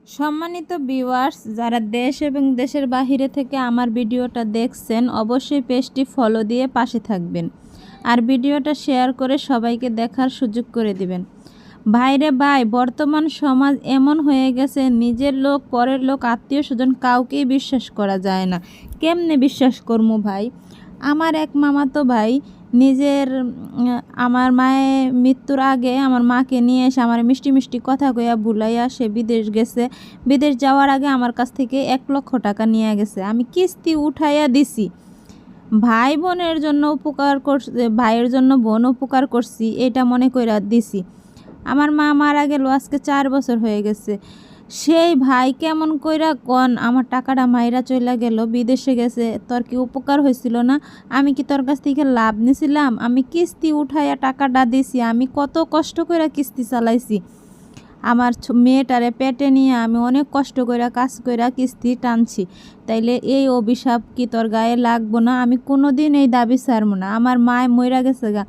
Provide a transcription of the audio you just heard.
সম্মানিত ভিউয়ার্স, যারা দেশ এবং দেশের বাহিরে থেকে আমার ভিডিওটা দেখছেন অবশ্যই পেজটি ফলো দিয়ে পাশে থাকবেন আর ভিডিওটা শেয়ার করে সবাইকে দেখার সুযোগ করে দিবেন। ভাইরে ভাই, বর্তমান সমাজ এমন হয়ে গেছে, নিজের লোক পরের লোক আত্মীয় স্বজন কাউকেই বিশ্বাস করা যায় না। কেমনে বিশ্বাস করবো ভাই? আমার এক মামাতো ভাই নিজের আমার মায়ের মৃত্যুর আগে আমার মাকে নিয়ে এসে আমার মিষ্টি মিষ্টি কথা কইয়া বুলাইয়া সে বিদেশ গেছে। বিদেশ যাওয়ার আগে আমার কাছ থেকে 1,00,000 টাকা নিয়ে গেছে। আমি কিস্তি উঠাইয়া দিছি। ভাই বোনের জন্য উপকার করছে, ভাইয়ের জন্য বোন উপকার করছি এটা মনে কইরা দিছি। আমার মা মারা গেল আজকে 4 বছর হয়ে গেছে। সেই ভাই কেমন কইরা কন আমার টাকাটা মাইরা চইলা গেল, বিদেশে গেছে, তোর কি উপকার হয়েছিল না? আমি কি তোর কাছ থেকে লাভ নিছিলাম? আমি কিস্তি উঠাইয়া টাকাটা দিছি। আমি কত কষ্ট কইরা কিস্তি চালাইছি। আমার মেয়েটারে পেটে নিয়ে আমি অনেক কষ্ট কইরা কাজ কইরা কিস্তি টানছি। তাইলে এই অভিশাপ কি তোর গায়ে লাগবো না? আমি কোনো দিন এই দাবি ছাড়বো না। আমার মায় মইরা গেছে গা,